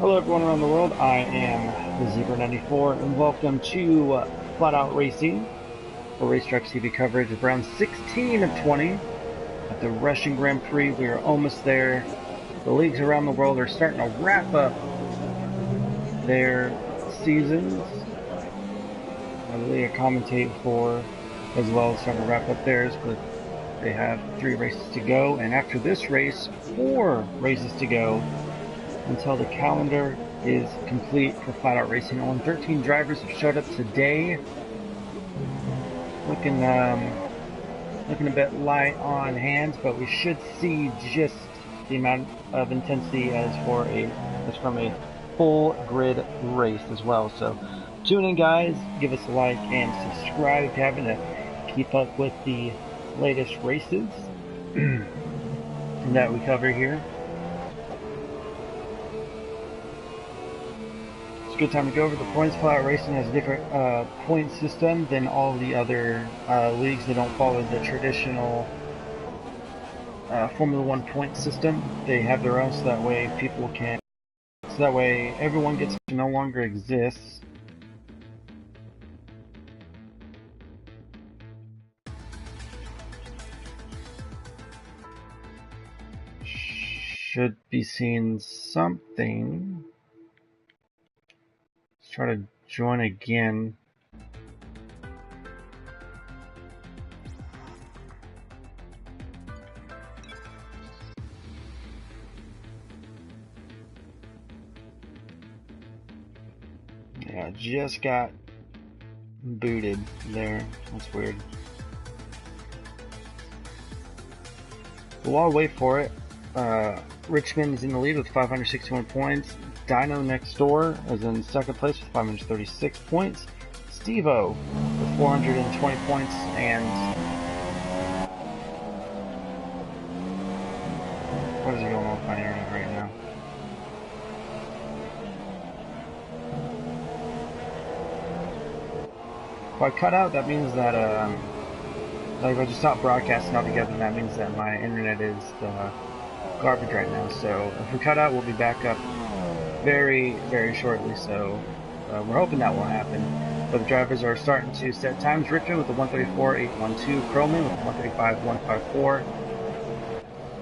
Hello everyone around the world, I am the Zebra94 and welcome to FLATOUT Racing for Racetrack TV coverage of round 16 of 20 at the Russian Grand Prix. We are almost there. The leagues around the world are starting to wrap up their seasons. The league I commentate for as well is starting to wrap up theirs, but they have 3 races to go, and after this race, 4 races to go until the calendar is complete for FLATOUT Racing. Only 13 drivers have showed up today. Looking a bit light on hands, but we should see just the amount of intensity as from a full grid race as well. So tune in, guys. Give us a like and subscribe if you haven't, to keep up with the latest races that we cover here. Good time to go over the points. FLATOUT Racing has a different point system than all the other leagues. They don't follow the traditional Formula 1 point system. They have their own, so that way everyone gets to no longer exists. Should be seeing something. Try to join again. Yeah, just got booted there. That's weird. Well, while I wait for it, Richmond is in the lead with 561 points. Dino next door is in second place with 536 points. Steve-O with 420 points, and what is going on with my internet right now? If I cut out, that means that like if I just stop broadcasting altogether, that means that my internet is garbage right now. So if we cut out, we'll be back up very, very shortly, so we're hoping that will happen. But the drivers are starting to set times. Richmond with the 134.812, Croman with the 135.154,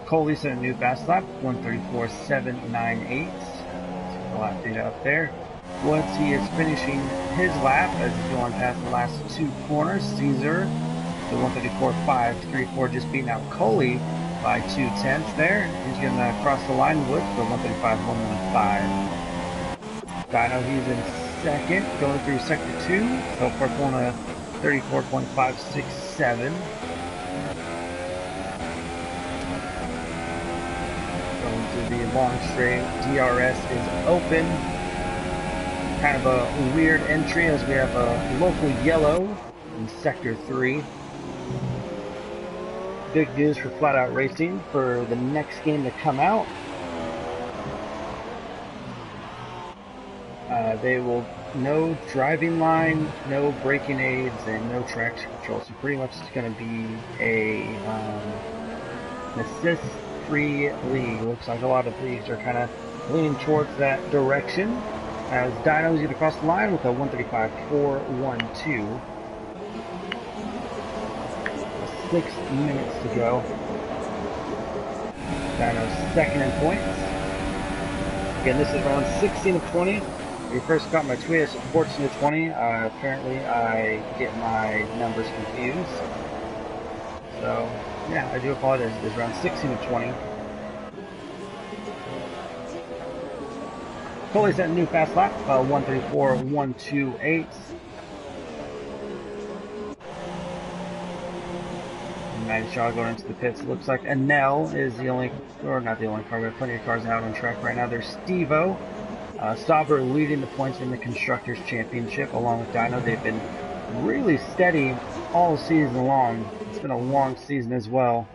Coley set a new fast lap, 134.798. A lap data up there. Once he is finishing his lap, as he's going past the last 2 corners, Caesar, the 134.534, just beating out Coley by 2/10 there. He's going to cross the line with the 135.115. Dino, he's in second, going through sector 2. So far, pulling a 34.567. Going to the long straight. DRS is open. Kind of a weird entry as we have a local yellow in sector 3. Big news for FLATOUT Racing for the next game to come out. They will no driving line, no braking aids, and no traction control. So pretty much it's going to be an assist-free league. Looks like a lot of leagues are kind of leaning towards that direction. As Dino is going to cross the line with a 135.412. 6 minutes to go. Dino's second in points. Again, this is round 16 of 20. You first got my tweet as 14 of 20. Apparently, I get my numbers confused. So, yeah, I do apologize. It is round 16 of 20. Coley set a new fast lap, 134.128. Maddie Shaw going into the pits. It looks like Anel is the only, or not the only car, we have plenty of cars out on track right now. There's Steve-O. Sauber leading the points in the Constructors' Championship along with Dino. They've been really steady all season long. It's been a long season as well.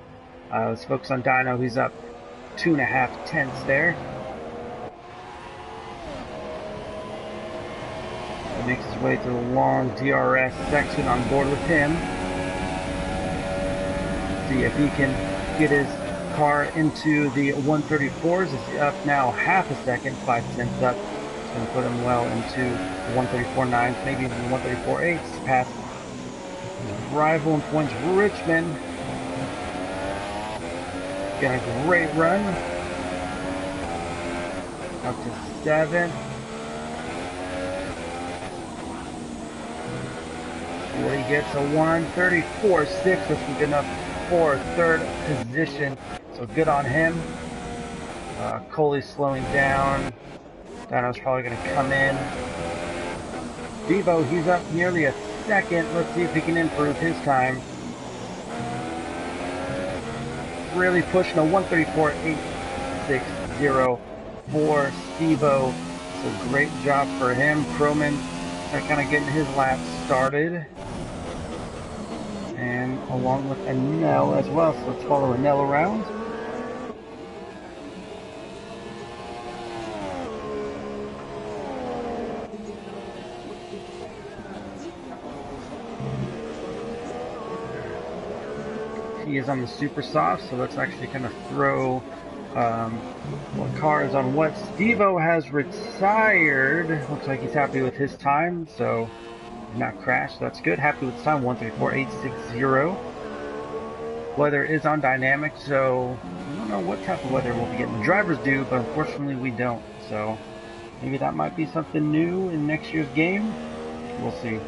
Let's focus on Dino. He's up 2.5 tenths there. He makes his way through the long DRS section on board with him. See if he can get his car into the 134s. It's up now half a second, 5/10 up. It's going to put him well into the 134.9s, maybe even the 134.8s, past his rival in points, Richmond. Got a great run. Up to 7th. Where he gets a 134.6, which is good enough for 3rd position. So good on him. Coley's slowing down. Dino's probably going to come in. Devo, he's up nearly a second. Let's see if he can improve his time. Really pushing a 134.860 for Stevo. So great job for him. Proman kind of getting his lap started. And along with Anel as well. So let's follow Anel around. He is on the super soft, so let's actually kind of throw what car is on what. Stevo has retired. Looks like he's happy with his time, so not crashed. That's good. Happy with his time, 134.860. Weather is on dynamic, so I don't know what type of weather we'll be getting. The drivers do, but unfortunately we don't. So maybe that might be something new in next year's game. We'll see.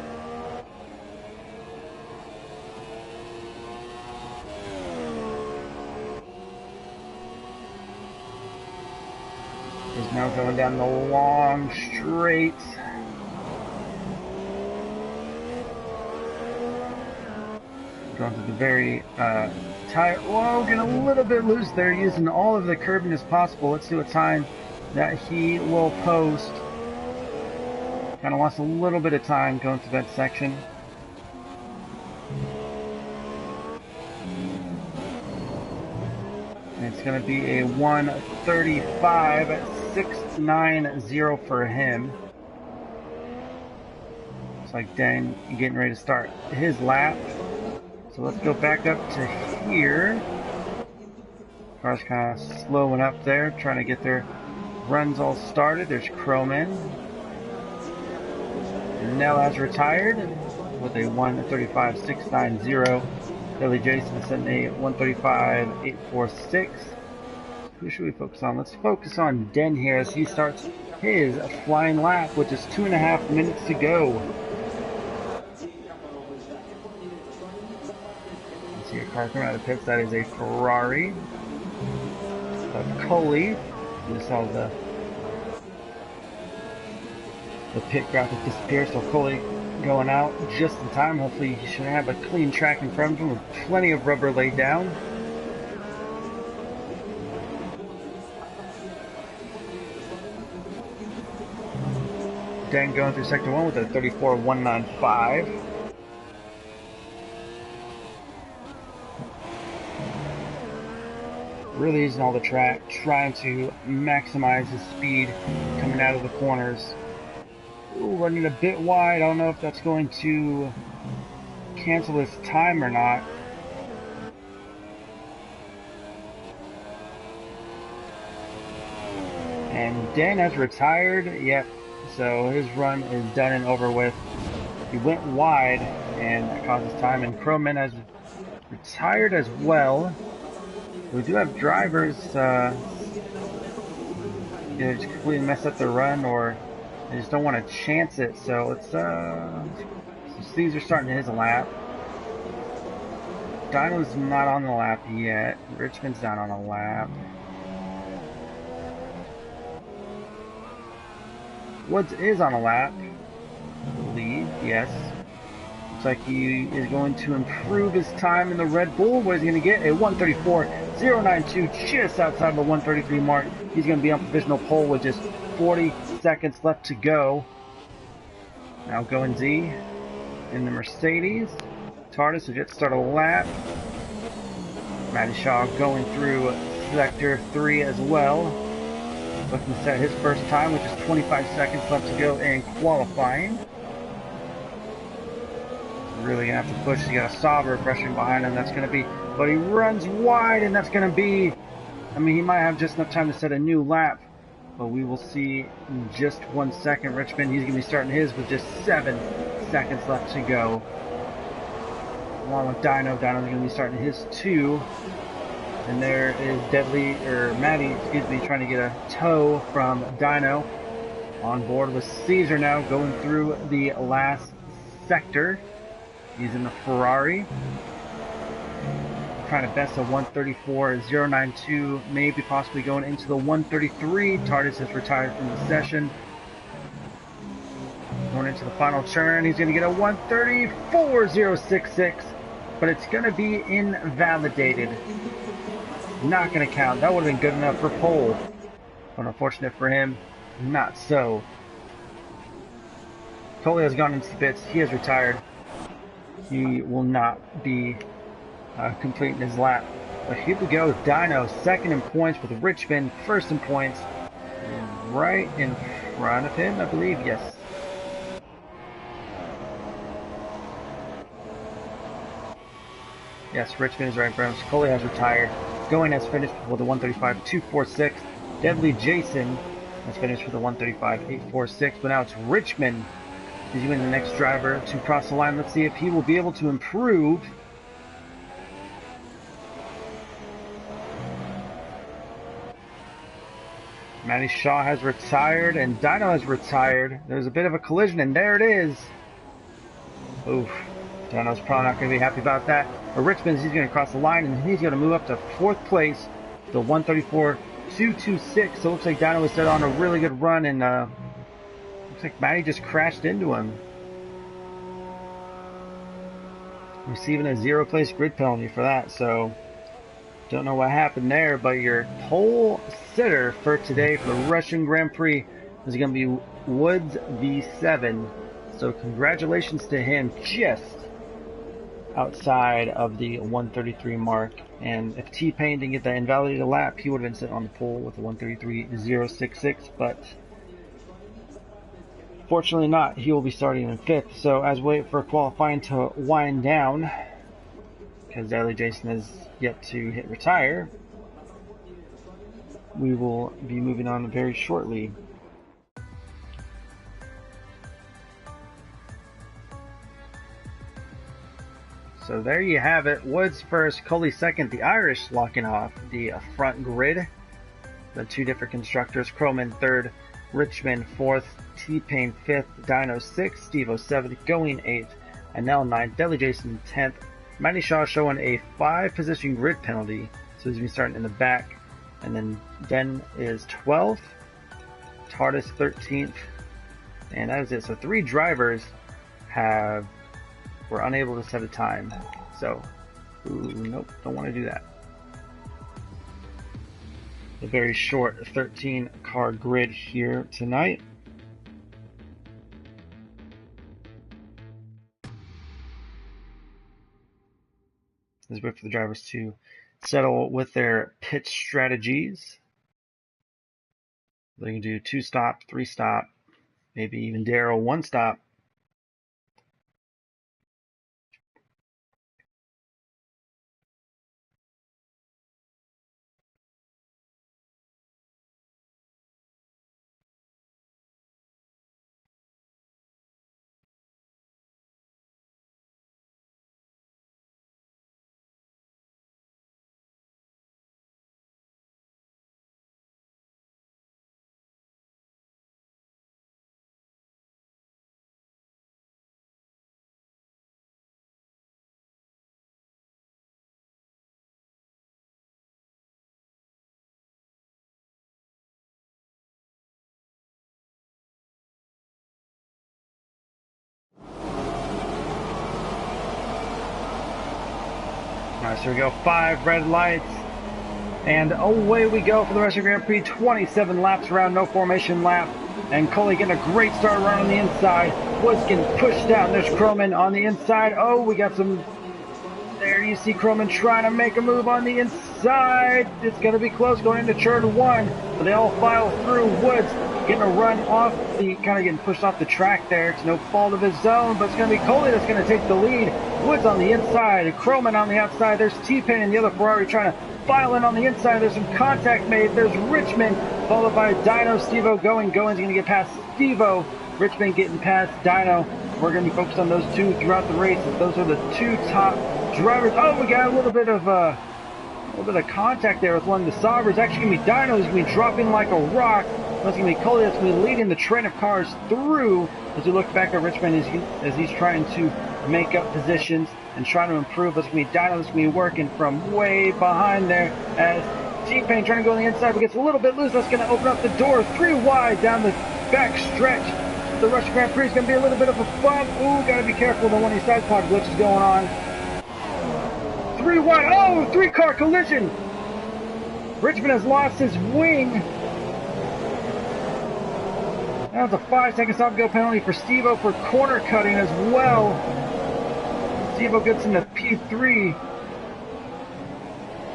Is now going down the long straight. Going to the very tight. Whoa, getting a little bit loose there, using all of the curbing as possible. Let's see what time that he will post. Kind of lost a little bit of time going through that section. And it's going to be a 135.690 for him. Looks like Dan getting ready to start his lap. So let's go back up to here. Car's kind of slowing up there, trying to get their runs all started. There's Croman. Nell has retired with a 135.690. Billy Jason sent a 135.846. Who should we focus on? Let's focus on Den here as he starts his flying lap, which is 2.5 minutes to go. Let's see a car coming out of the pits. That is a Ferrari. Coley. You saw the pit graphic disappear, so Coley going out just in time. Hopefully he should have a clean track in front of him with plenty of rubber laid down. Dan going through sector 1 with a 34.195. Really using all the track, trying to maximize his speed coming out of the corners. Ooh, running a bit wide. I don't know if that's going to cancel his time or not. And Dan has retired. Yep. So his run is done and over with. He went wide and that causes time. And Croman has retired as well. We do have drivers just completely mess up the run, or they just don't want to chance it. So it's Caesar starting his lap. Dino's not on the lap yet. Richmond's not on a lap. Woods is on a lap, I believe. Yes. Looks like he is going to improve his time in the Red Bull. What is he going to get? A 134.092, just outside of the 133 mark. He's going to be on provisional pole with just 40 seconds left to go. Now going Z in the Mercedes. TARDIS will get started a lap. Matty Shaw going through sector 3 as well. Looking to set his first time, which is 25 seconds left to go in qualifying. Really gonna have to push. He got a Sauber pressuring behind him. That's gonna be, but he runs wide, and that's gonna be I mean, he might have just enough time to set a new lap, but we will see in just 1 second. Richmond, he's going to be starting his with just 7 seconds left to go. Along with Dino. Dino's going to be starting his 2. And there is Matty, trying to get a tow from Dino. On board with Caesar now, going through the last sector. He's in the Ferrari. Trying to best a 134.092, maybe possibly going into the 133. Tardis has retired from the session. Going into the final turn, he's going to get a 134.066, but it's going to be invalidated. Not going to count. That would have been good enough for pole. But unfortunate for him, not so. Coley has gone into the pits. He has retired. He will not be completing his lap. But here we go. Dino second in points with Richmond first in points. And right in front of him, I believe. Yes. Yes, Richmond is right in front of him. Coley has retired. Going has finished with a 135.246. Deadly Jason has finished with a 135.846. But now it's Richmond who's going to be the next driver to cross the line. Let's see if he will be able to improve. Matty Shaw has retired and Dino has retired. There's a bit of a collision and there it is. Oof. Dino's probably not going to be happy about that. But Richmond, he's going to cross the line and he's going to move up to 4th place. The 134.226. So it looks like Dino was set on a really good run and looks like Matty just crashed into him. Receiving a 0-place grid penalty for that. So don't know what happened there, but your pole sitter for today for the Russian Grand Prix is going to be Woods V7. So congratulations to him, just outside of the 133 mark. And if T-Pain didn't get that invalidated lap, he would have been sitting on the pole with a 133.066, but fortunately not. He will be starting in 5th. So as we wait for qualifying to wind down, because Deadly Jason has yet to hit retire, we will be moving on very shortly. So there you have it. Woods first, Coley second, the Irish locking off the front grid. The 2 different constructors, Croman third, Richmond 4th, T-Pain 5th, Dino 6th, Steve-O 7th, going 8th, Anel 9th, Deadly Jason 10th, Matty Shaw showing a 5-position grid penalty, so he's going to be starting in the back. And then Den is 12th, Tardis 13th, and that is it. So 3 drivers were unable to set a time. So, nope, don't want to do that. A very short 13-car grid here tonight. Let's wait for the drivers to settle with their pit strategies. They can do 2-stop, 3-stop, maybe even Darryl 1-stop. Alright, so here we go, 5 red lights, and away we go for the Russian Grand Prix. 27 laps around, no formation lap, and Coley getting a great start around on the inside. Woods getting pushed down. There's Croman on the inside. Oh, we got some, there you see Croman trying to make a move on the inside. It's going to be close going into turn 1, but they all file through. Woods getting a run off the, kind of getting pushed off the track there. It's no fault of his own, but it's going to be Coley that's going to take the lead. Woods on the inside, Croman on the outside. There's T-Pain in the other Ferrari trying to violent on the inside. There's some contact made. There's Richmond, followed by Dino. Steve-O going. Going's going to get past Steve-O. Richmond getting past Dino. We're going to be focused on those two throughout the race, as those are the two top drivers. Oh, we got a little bit of contact there with one of the Saubers. It's actually going to be Dino. He's going to be dropping like a rock. That's going to be Coley. That's going to be leading the train of cars through. As we look back at Richmond as he's trying to make up positions and trying to improve. That's going to be Dino. That's going to be working from way behind there as T-Pain trying to go on the inside, but gets a little bit loose. That's going to open up the door 3 wide down the back stretch. The Russian Grand Prix is going to be a little bit of a bump. Ooh, got to be careful. The one of these side pod glitches going on. 3 wide. Oh, 3-car collision. Richmond has lost his wing. That was a 5-second stop-go penalty for Steve-O for corner cutting as well. Steve-O gets into P3.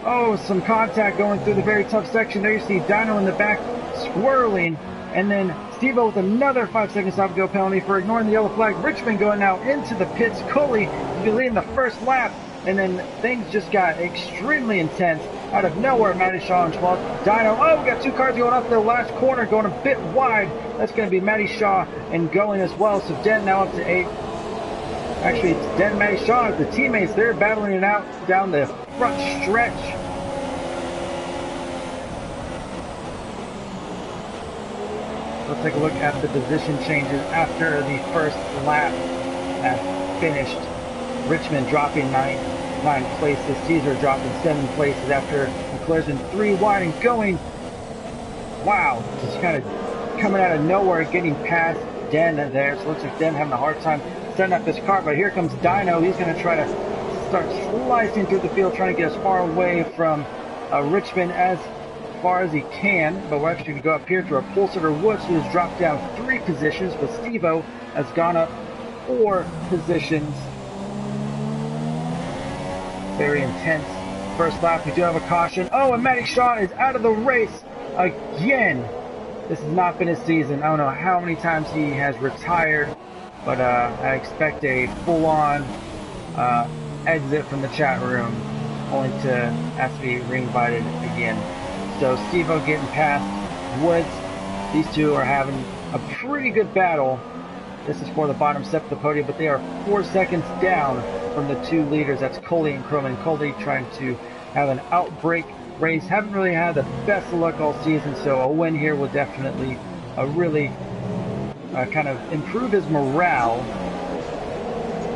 Oh, some contact going through the very tough section. There you see Dino in the back swirling. And then Steve-O with another 5-second stop-go penalty for ignoring the yellow flag. Richmond going now into the pits. Coley will be leading the first lap. And then things just got extremely intense. Out of nowhere, Matty Shaw in 12th. Dino, oh, we got 2 cars going up the last corner, going a bit wide. That's going to be Matty Shaw and going as well. So Den now up to 8. Actually, it's Den and Matty Shaw. The teammates, they're battling it out down the front stretch. Let's take a look at the position changes after the first lap has finished. Richmond dropping 9 places. Caesar dropping 7 places after a collision 3 wide and going. Wow, just kind of coming out of nowhere, getting past Den there. So it looks like Den having a hard time setting up his car. But here comes Dino. He's going to try to start slicing through the field, trying to get as far away from Richmond as far as he can. But we're actually going to go up here to Repulsitor Woods, who has dropped down 3 positions, but Steve-O has gone up 4 positions. Very intense first lap. We do have a caution. Oh, and Matty Shaw is out of the race again. This has not been his season. I don't know how many times he has retired, but I expect a full-on exit from the chat room, only to have to be re-invited again. So Steve-O getting past Woods. These two are having a pretty good battle. This is for the bottom step of the podium, but they are 4 seconds down from the 2 leaders. That's Coley and Croman. Coley trying to have an outbreak race. Haven't really had the best of luck all season, so a win here will definitely really kind of improve his morale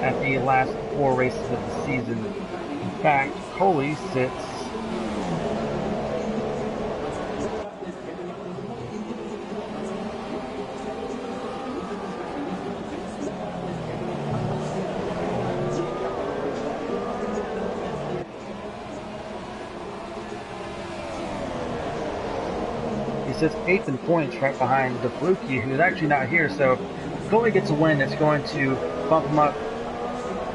at the last 4 races of the season. In fact, Coley sits sits 8th in points, right behind the Fluky, who's actually not here. So if Coley gets a win, it's going to bump him up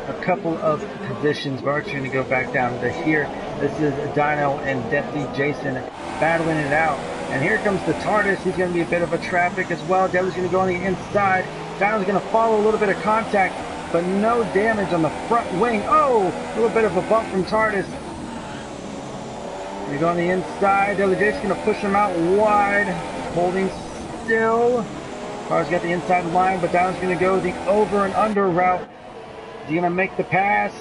a couple of positions. We're actually going to go back down to here. This is Dino and Deathly Jason battling it out. And here comes the TARDIS. He's going to be a bit of a traffic as well. Deadly's going to go on the inside. Dino's going to follow a little bit of contact, but no damage on the front wing. Oh, a little bit of a bump from TARDIS. We go on the inside. Deadly Jason's going to push him out wide, holding still. Car's got the inside line, but Dino's going to go the over and under route. Is he going to make the pass?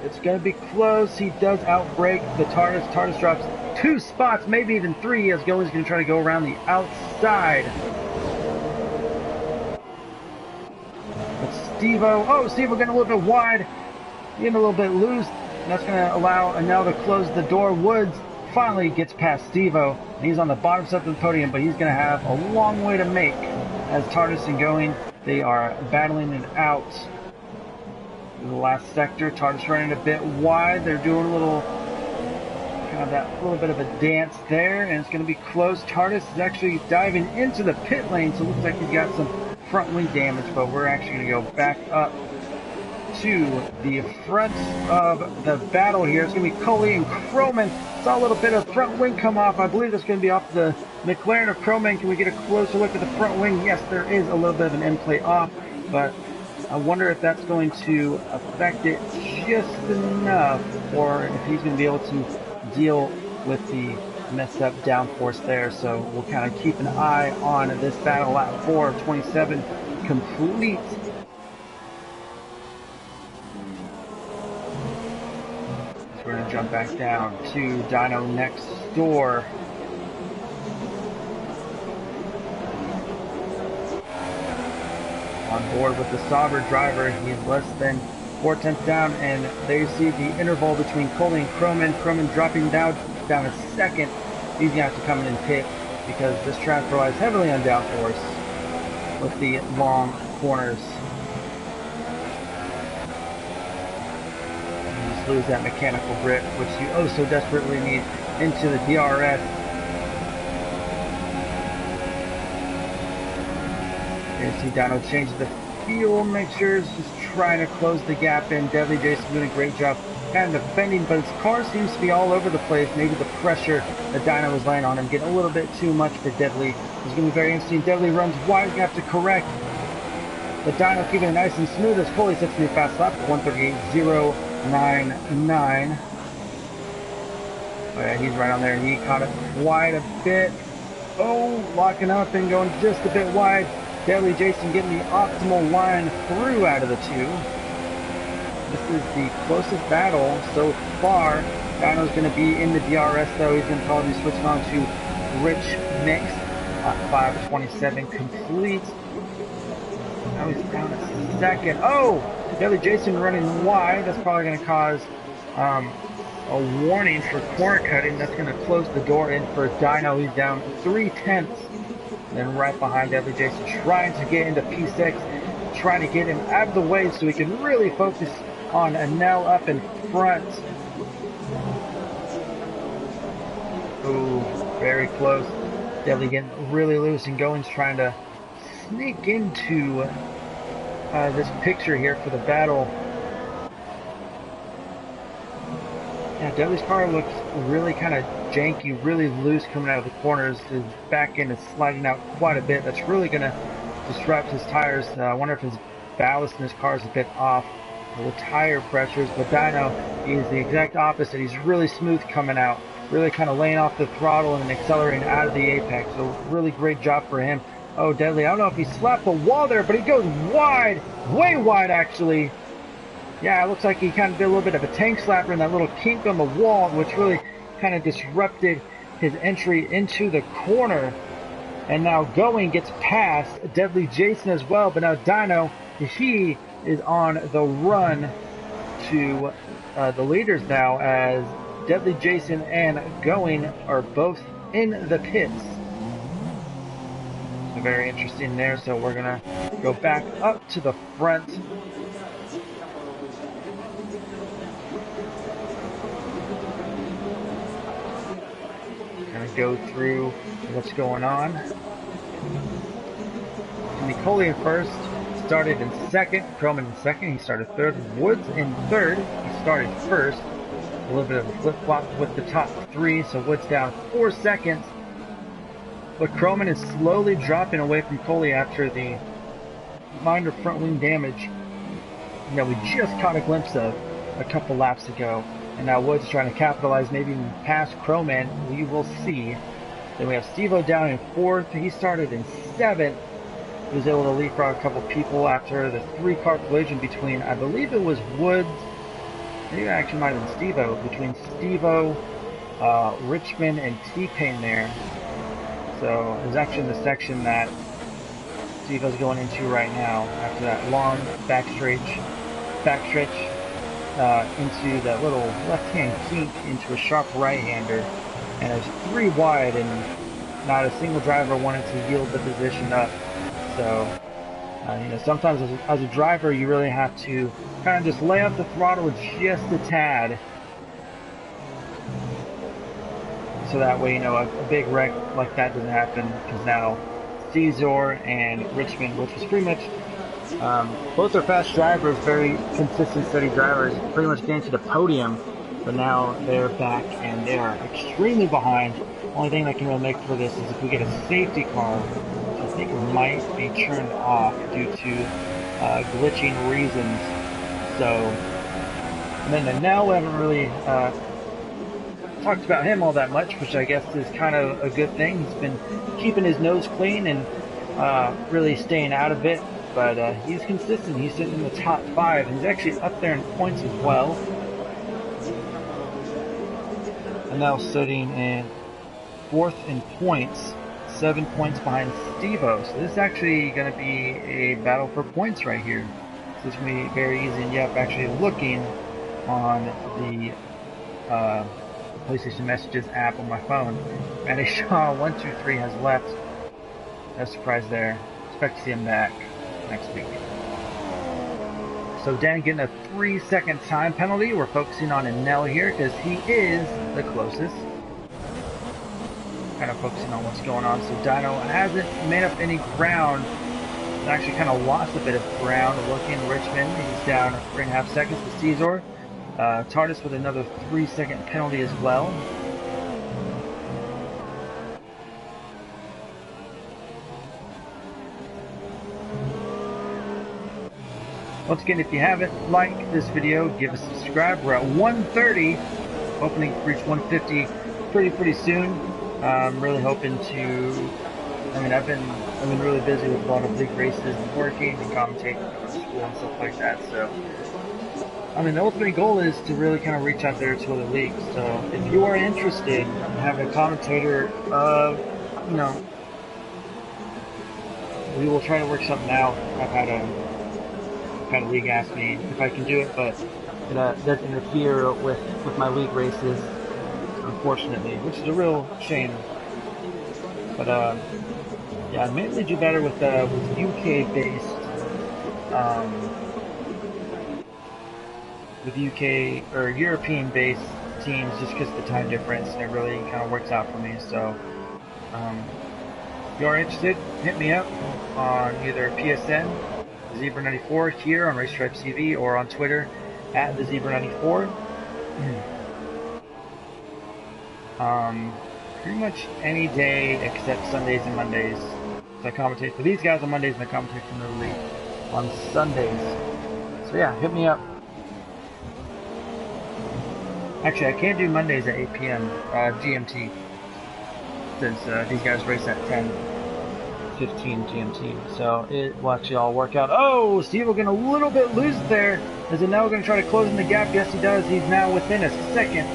It's going to be close. He does outbrake the TARDIS. TARDIS drops 2 spots, maybe even 3, as Going's going to try to go around the outside. But Steve-O, Steve-O getting a little bit wide, getting a little bit loose. And that's going to allow Anel to close the door. Woods finally gets past Steve-O. He's on the bottom step of the podium, but he's going to have a long way to make as TARDIS and Going. They are battling it out. In the last sector, TARDIS running a bit wide. They're doing a little, kind of that little bit of a dance there, and it's going to be close. TARDIS is actually diving into the pit lane, so it looks like he's got some front wing damage, but we're actually going to go back up to the front of the battle here. It's going to be Coley and Croman. Saw a little bit of front wing come off. I believe that's going to be off the McLaren of Croman. Can we get a closer look at the front wing? Yes, there is a little bit of an end plate off, but I wonder if that's going to affect it just enough, or if he's going to be able to deal with the messed up downforce there. So we'll kind of keep an eye on this battle. Lap 4 of 27 complete. So we're going to jump back down to dyno next door. On board with the Sauber driver, he's less than 4/10 down, and there you see the interval between Coley and Croman. Croman dropping down a second. He's gonna have to come in and pit because this track relies heavily on downforce with the long corners. You just lose that mechanical grip, which you oh so desperately need into the DRS. You see Dyno change the fuel mixtures, just trying to close the gap in. Deadly Jason doing a great job kind of defending, but his car seems to be all over the place. Maybe the pressure that Dyno was laying on him getting a little bit too much for Deadly. It's going to be very interesting. Deadly runs wide, you have to correct. But Dyno keeping it nice and smooth as Coley sets a new fast lap, 1:38.099. Oh yeah, he's right on there. He caught it wide a bit. Oh, locking up and going just a bit wide. Deadly Jason getting the optimal line through out of the two. This is the closest battle so far. Dyno's going to be in the DRS though. He's going to probably be switching on to Rich Mix. 5:27 complete. Now he's down a second. Oh! Deadly Jason running wide. That's probably going to cause a warning for corner cutting. That's going to close the door in for Dyno. He's down 3/10. Then right behind Deadly Jason, trying to get into P6, trying to get him out of the way so he can really focus on Anel up in front. Ooh, very close. Deadly getting really loose, and Going's trying to sneak into this picture here for the battle. Yeah, Deadly's car looks really kind of janky, really loose coming out of the corners. His back end is sliding out quite a bit. That's really going to disrupt his tires. I wonder if his ballast in his car is a bit off with tire pressures. But Dyno is the exact opposite. He's really smooth coming out, really kind of laying off the throttle and accelerating out of the apex. So really great job for him. Oh, Deadly, I don't know if he slapped the wall there, but he goes wide, way wide actually. Yeah, it looks like he kind of did a little bit of a tank slapper in that little kink on the wall, which really kind of disrupted his entry into the corner. And now Going gets past Deadly Jason as well, but now Dyno, he is on the run to the leaders now, as Deadly Jason and Going are both in the pits. So very interesting there. So we're gonna go back up to the front. Go through what's going on. Nicoli in first, started in second. Croman in second, he started third. Woods in third, he started first. A little bit of a flip-flop with the top three, so Woods down 4 seconds. But Croman is slowly dropping away from Coley after the minor front wing damage that we just caught a glimpse of a couple laps ago. And now Woods trying to capitalize, maybe even past Croman. We will see. Then we have Steve-O down in fourth. He started in seventh. He was able to leapfrog a couple people after the 3-car collision between, I believe it was Woods. Maybe it actually might have been Steve-O. Between Steve-O, Richmond, and T-Pain there. So it was actually in the section that Steve-O's going into right now after that long backstretch. Into that little left-hand kink into a sharp right-hander, and it was 3 wide, and not a single driver wanted to yield the position up. So, you know, sometimes as a driver, you really have to kind of just lay off the throttle just a tad, so that way, you know, a big wreck like that doesn't happen. Because now Caesar and Richmond, which was pretty much both are fast drivers, very consistent, steady drivers, pretty much getting to the podium, but now they're back and they are extremely behind. Only thing that can really make for this is if we get a safety car, which I think might be turned off due to glitching reasons. So, and then now we haven't really talked about him all that much, which I guess is kind of a good thing. He's been keeping his nose clean and really staying out of it, but he's consistent. He's sitting in the top 5. He's actually up there in points as well. And now sitting in 4th in points, 7 points behind Steve-O. So this is actually going to be a battle for points right here. So it's going to be very easy. And yep, actually looking on the PlayStation Messages app on my phone, and Shaw123 has left. No surprise there. Expect to see him back next week. So Dan getting a 3-second time penalty. We're focusing on Enel here because he is the closest. Kind of focusing on what's going on. So Dino hasn't made up any ground. Actually kind of lost a bit of ground. Looking Richmond, he's down 3.5 seconds to Caesar. TARDIS with another 3-second penalty as well. Once again, if you haven't liked this video, give us a subscribe. We're at 130, hoping to reach 150 pretty soon. I'm really hoping to. I mean, I've been really busy with a lot of league races and working and commentating for school and stuff like that. So, I mean, the ultimate goal is to really kind of reach out there to other leagues. So, if you are interested in having a commentator, you know, we will try to work something out. I've had a league ask me if I can do it, but it does interfere with my league races, unfortunately, which is a real shame. But yeah, I mainly do better with UK-based, with UK or European-based teams, just because of the time difference, and it really kind of works out for me. So, if you are interested, hit me up on either PSN, Zebra94 here on Racestripe TV, or on Twitter at the Zebra94. Pretty much any day except Sundays and Mondays. So I commentate for these guys on Mondays, and I commentate for the league on Sundays. So yeah, hit me up. Actually, I can't do Mondays at 8 p.m. GMT, since these guys race at 10:15 GMT. So it will actually all work out. Oh, Steve will get a little bit loose there. Is it now going to try to close in the gap? Yes, he does. He's now within a second.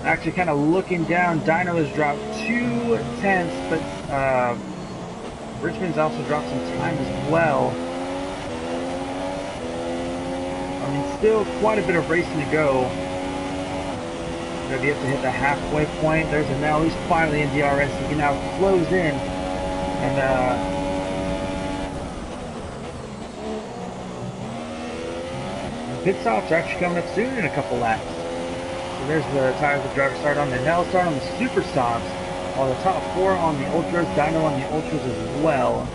Actually, kind of looking down, Dino has dropped 2/10, but Richmond's also dropped some time as well. I mean, still quite a bit of racing to go. Going to be able to hit the halfway point. There's a now. He's finally in DRS. He can now close in, and pit stops are actually coming up soon in a couple laps. So there's the tires the driver started on. They now start on the super softs, while the top 4 on the ultras, Dino on the ultras as well.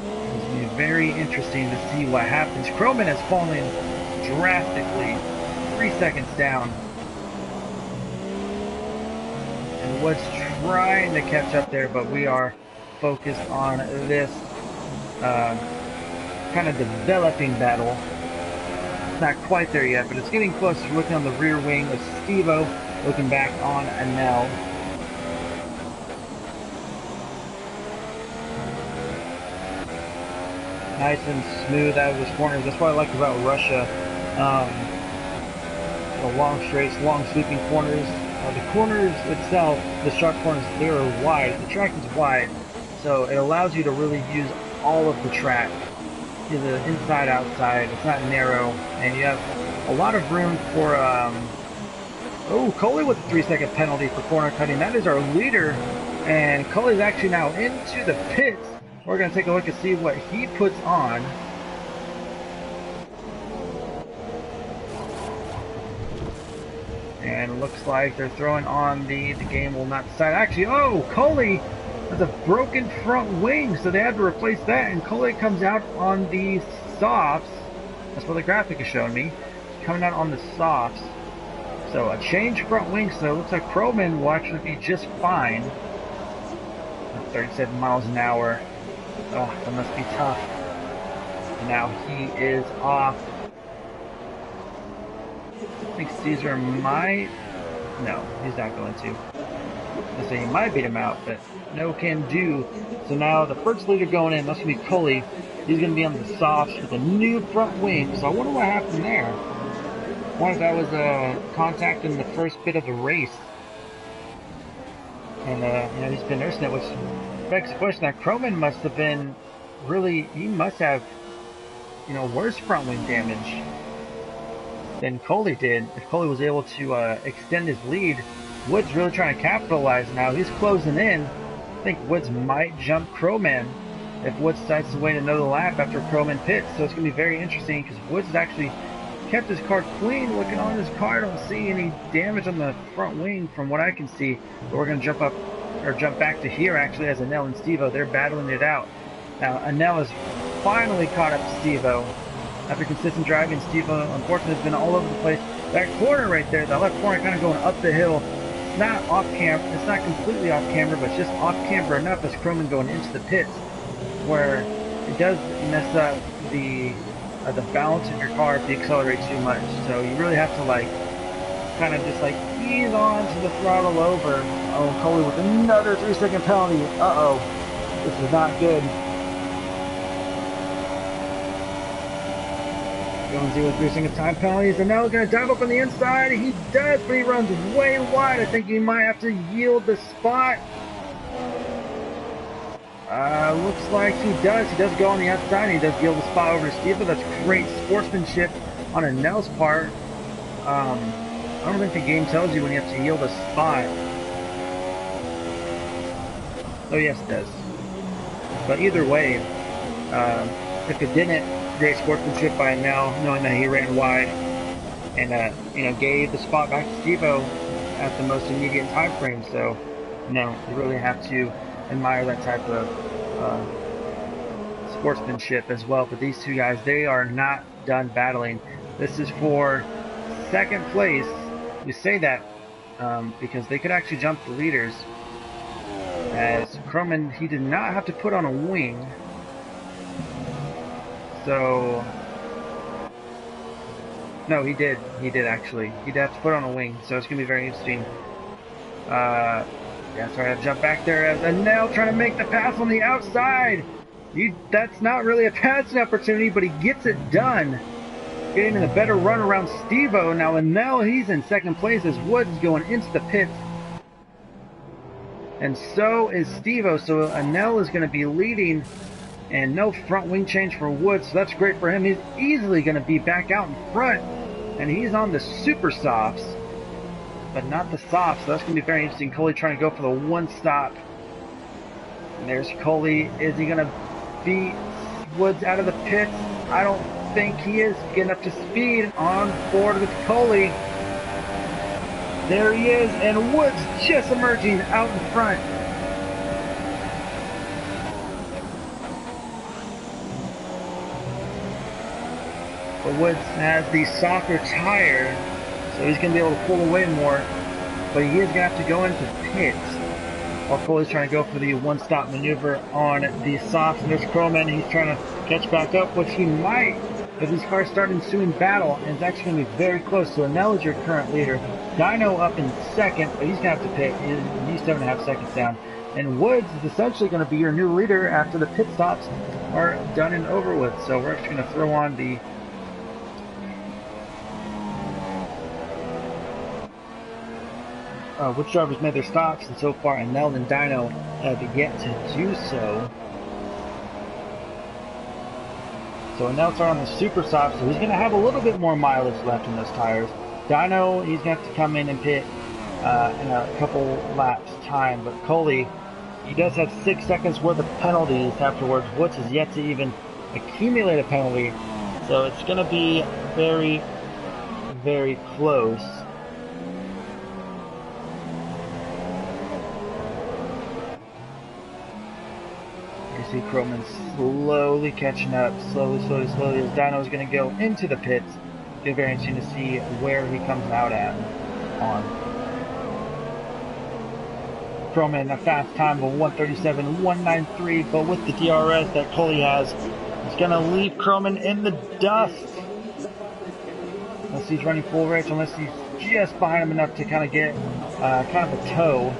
It's going to be very interesting to see what happens. Croman has fallen drastically, 3 seconds down, and was trying to catch up there, but we are focused on this kind of developing battle. It's not quite there yet, but it's getting close. We're looking on the rear wing of Steve-O, looking back on Enel. Nice and smooth out of his corners. That's what I like about Russia. The long straights, long sweeping corners. The corners itself, the sharp corners, they are wide. The track is wide, so it allows you to really use all of the track. The inside, outside. It's not narrow, and you have a lot of room for. Oh, Coley with a 3-second penalty for corner cutting. That is our leader, and Coley's actually now into the pits. We're going to take a look and see what he puts on. And it looks like they're throwing on the game will not decide. Actually, oh, Coley has a broken front wing, so they had to replace that, and Coley comes out on the softs. That's what the graphic is showing me. Coming out on the softs. So a change front wing, so it looks like Croman will actually be just fine. 37 miles an hour. Oh, that must be tough. Now he is off. think Caesar might... No, he's not going to. I say he might beat him out, but no can do. So now the first leader going in, that's going to be Cully. He's going to be on the softs with a new front wing. So I wonder what happened there. I wonder if that was contact in the first bit of the race. And, you know, he's been nursing it, which begs the question that Croman must have been really, he must have, you know, worse front wing damage than Coley did. If Coley was able to extend his lead, Woods really trying to capitalize now. He's closing in. I think Woods might jump Croman if Woods decides to wait another lap after Croman pits. So it's going to be very interesting because Woods has actually kept his car clean. Looking on his car, I don't see any damage on the front wing from what I can see. But we're going to jump up, or jump back to here actually as Anel and Steve-O. They're battling it out. Now Anel has finally caught up to Steve-O. After consistent driving, Steve-O unfortunately has been all over the place. That corner right there, that left corner kind of going up the hill. It's not off camera, it's not completely off camera, but it's just off camera enough as Croman going into the pits, where it does mess up the balance of your car if you accelerate too much. So you really have to like kind of just like ease on to the throttle over. Oh, Coley with another 3-second penalty. Uh-oh, this is not good. Going to with 3-second time penalties, and now he's going to dive up on the inside. He does, but he runs way wide. I think he might have to yield the spot. Looks like he does. He does go on the outside, and he does yield the spot over to Steve. That's great sportsmanship on Anel's part. I don't think the game tells you when you have to yield a spot. Oh, yes, it does. But either way, if it didn't, great sportsmanship by Anel, knowing that he ran wide and you know, gave the spot back to Steve-O at the most immediate time frame. So, you know, you really have to admire that type of sportsmanship as well. But these two guys, they are not done battling. This is for second place. We say that because they could actually jump the leaders. As Croman, he did not have to put on a wing. So, no, he did. He did actually. He did have to put on a wing. So it's going to be very interesting. Yeah, sorry, I jumped back there as Anel trying to make the pass on the outside. That's not really a passing opportunity, but he gets it done. Getting in a better run around Steve-O. Now Anel, he's in second place as Woods is going into the pits. And so is Steve-O. So Anel is going to be leading. And no front wing change for Woods, so that's great for him. He's easily going to be back out in front. And he's on the super softs, but not the softs, so that's going to be very interesting. Coley trying to go for the one stop. And there's Coley. Is he going to beat Woods out of the pits? I don't think he is. Getting up to speed on board with Coley. There he is, and Woods just emerging out in front. But Woods has the softer tire, so he's going to be able to pull away more. But he is going to have to go into pits while Coley's trying to go for the one-stop maneuver on the softs. And there's Croman. He's trying to catch back up, which he might, if these cars start ensuing battle. And it's actually going to be very close. So Anel is your current leader. Dino up in second, but he's going to have to pit. He's 7.5 seconds down. And Woods is essentially going to be your new leader after the pit stops are done and over with. So we're actually going to throw on the which drivers made their stops, and so far Anel and Dino have yet to do so. So Anel's on the super soft, so he's going to have a little bit more mileage left in those tires. Dino, he's going to have to come in and pit in a couple laps time, but Coley, he does have 6 seconds worth of penalties afterwards. Woods has yet to even accumulate a penalty, so it's going to be very, very close. See Croman slowly catching up, slowly as Dino's going to go into the pits. It'll be very interesting to see where he comes out at on. Croman a fast time of 1:37.193, but with the DRS that Coley has, it's going to leave Croman in the dust. unless he's running full race, unless he's just behind him enough to kind of get kind of a tow.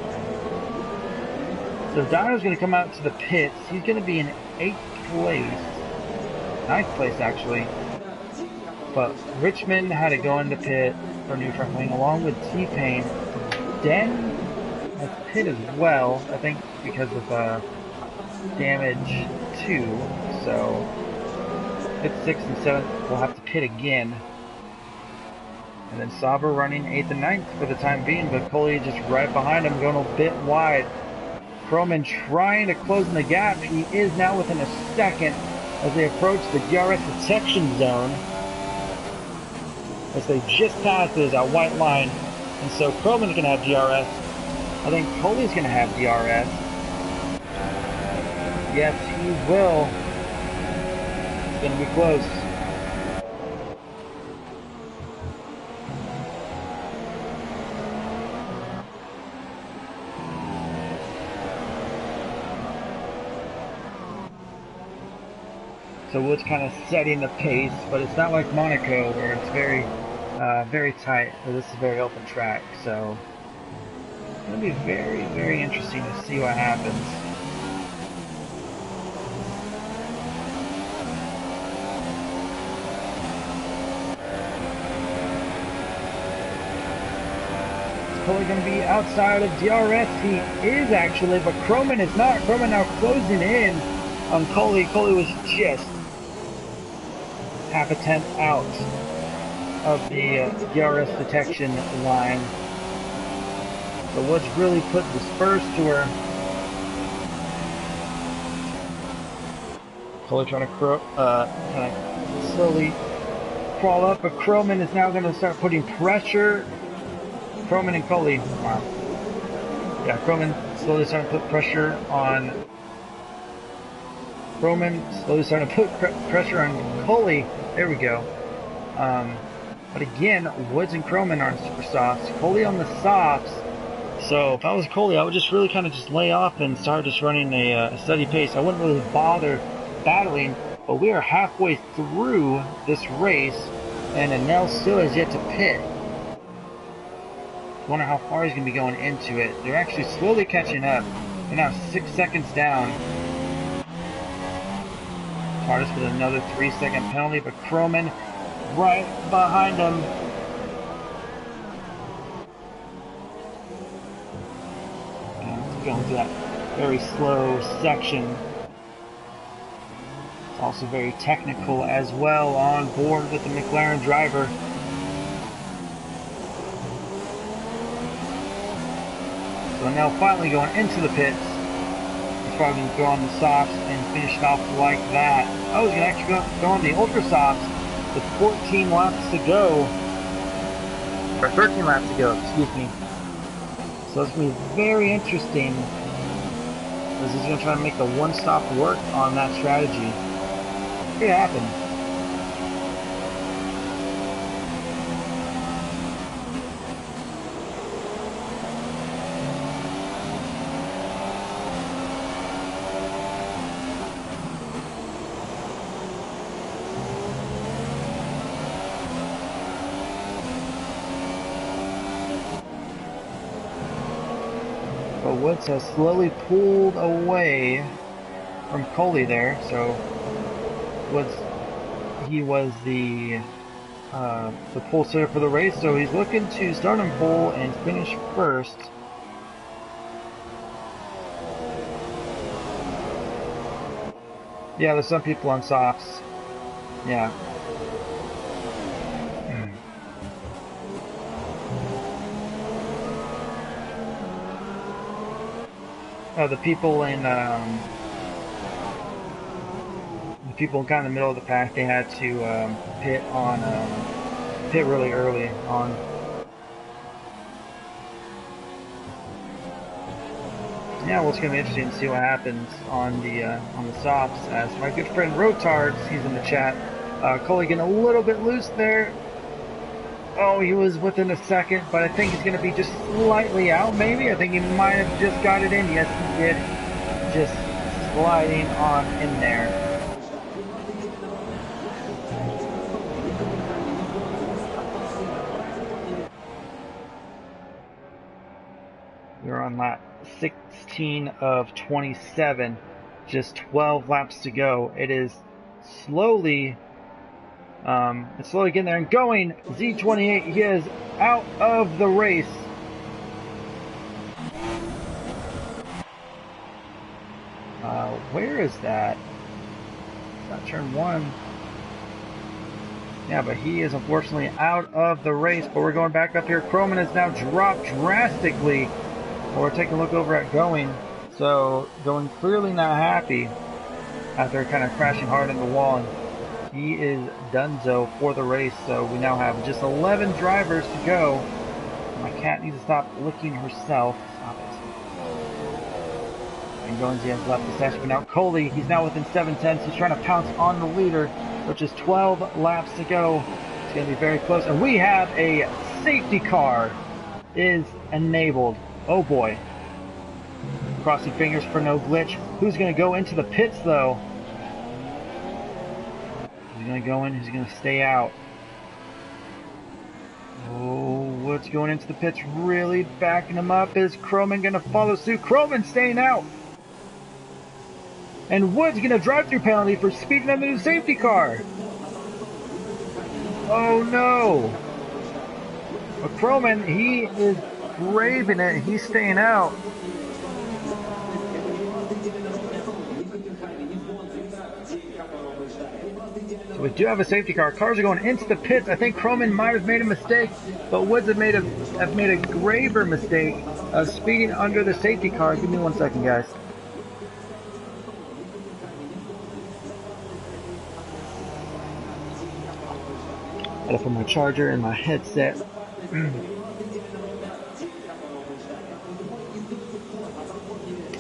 So Dino's going to come out to the pits. He's going to be in 8th place. 9th place, actually. But Richmond had to go into pit for new front wing, along with T-Pain. Den has pit as well, I think because of damage 2. So 5th, 6th, and 7th will have to pit again. And then Sauber running 8th and 9th for the time being, but Coley just right behind him, going a bit wide. Croman trying to close in the gap. He is now within a second as they approach the DRS detection zone. As they just passed this white line. And so Croman's going to have DRS. I think Coley's going to have DRS. Yes, he will. It's going to be close. So Wood's kind of setting the pace, but it's not like Monaco where it's very tight. This is a very open track, so it's going to be very, very interesting to see what happens. Is Coley going to be outside of DRS? He is actually, but Croman is not. Croman now closing in on Coley. Coley was just half a tenth out of the DRS detection line. So Woods really put the spurs to her. Coley trying to kind of slowly crawl up, but Croman is now going to start putting pressure. Croman and Coley, wow. Yeah, Croman slowly starting to put pressure on. Croman slowly starting to put pressure on Coley. There we go. But again, Woods and Croman are on super softs. Coley on the softs. So if I was Coley, I would just really kind of just lay off and start just running a steady pace. I wouldn't really bother battling. But we are halfway through this race, and Anel still has yet to pit. I wonder how far he's going to be going into it. They're actually slowly catching up. They're now 6 seconds down. Tardis with another 3-second penalty, but Croman right behind him. Going through that very slow section. It's also very technical as well on board with the McLaren driver. So now finally going into the pits. Probably going to go on the softs and finish it off like that. I was going to actually go on the ultra softs with 14 laps to go. Or 13 laps to go, excuse me. So it's going to be very interesting. Because he's going to try to make the one stop work on that strategy. It happened. But Woods has slowly pulled away from Coley there, so Woods, he was the pole sitter for the race, so he's looking to start on pole and finish first. Yeah, there's some people on softs. Yeah. The people in the people kind of in the middle of the pack, they had to pit really early on. Yeah, well, it's going to be interesting to see what happens on the softs. As my good friend Rotards, he's in the chat. Coley getting a little bit loose there. Oh, he was within a second, but I think he's going to be just slightly out, maybe. I think he might have just got it in. Yes, he did. Just sliding on in there. on lap 16 of 27. Just 12 laps to go. It is slowly, it's slowly getting there and going. Z28, he is out of the race. Where is that? It's not turn 1. Yeah, but he is unfortunately out of the race. But we're going back up here. Croman has now dropped drastically. We're taking a look over at Going. So Going clearly not happy after kind of crashing hard in the wall. And he is donezo for the race. So we now have just 11 drivers to go. My cat needs to stop licking herself. Stop it. And Goins has left the session. But now Coley, he's now within 7/10. He's trying to pounce on the leader, which is 12 laps to go. It's going to be very close. And we have a safety car is enabled. Oh boy. Crossing fingers for no glitch. Who's going to go into the pits though? Who's going to go in? Who's going to stay out? Oh, Woods going into the pits, really backing him up. Is Croman going to follow suit? Croman staying out. And Woods getting a drive-through penalty for speeding under the safety car. Oh no! But Croman, he is braving it. He's staying out. So we do have a safety car. Cars are going into the pits. I think Croman might have made a mistake, but Woods have made a graver mistake of speeding under the safety car. Give me 1 second, guys. Gotta put my charger in my headset.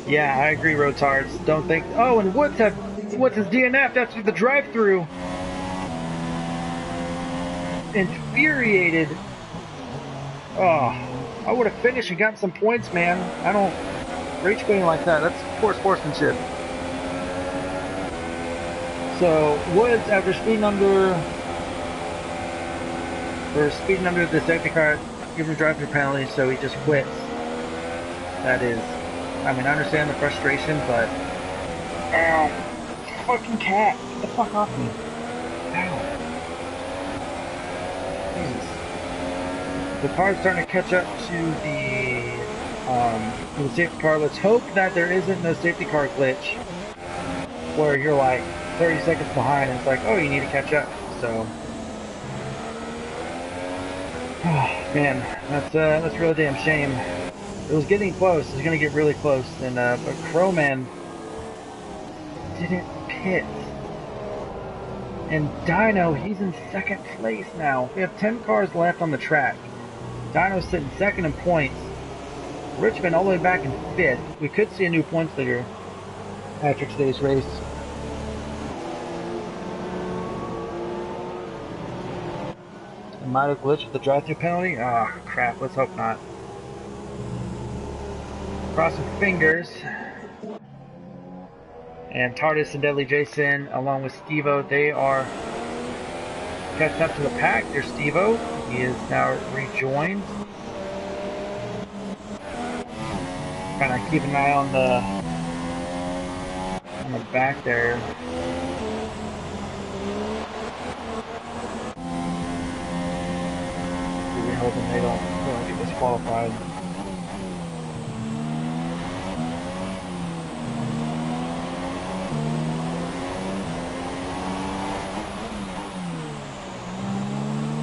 Yeah, I agree, Rotards. Don't think. Oh, and Woods has DNF'd after the drive-through. Infuriated. Oh, I would have finished and gotten some points, man. I don't rage quitting like that. That's poor sportsmanship. So Woods, after speeding under the safety car, give him a drive-through penalty, so he just quits. That is, I mean, I understand the frustration, but ow, fucking cat, get the fuck off me. Ow. Jesus. The car's starting to catch up to the safety car. Let's hope that there isn't no safety car glitch where you're like 30 seconds behind and it's like, oh, you need to catch up. So man, that's a real damn shame. It was getting close. It was gonna get really close, and but Croman didn't pit. And Dino, he's in second place now. We have 10 cars left on the track. Dino's sitting second in points. Richmond all the way back in 5th. We could see a new points leader after today's race. Might have glitched with the drive-through penalty. Ah, oh, crap. Let's hope not. Crossing fingers. And Tardis and Deadly Jason, along with Steve-O, they are catching up to the pack. There's Steve-O. He is now rejoined. Kind of keep an eye on the back there. Hoping they don't get disqualified.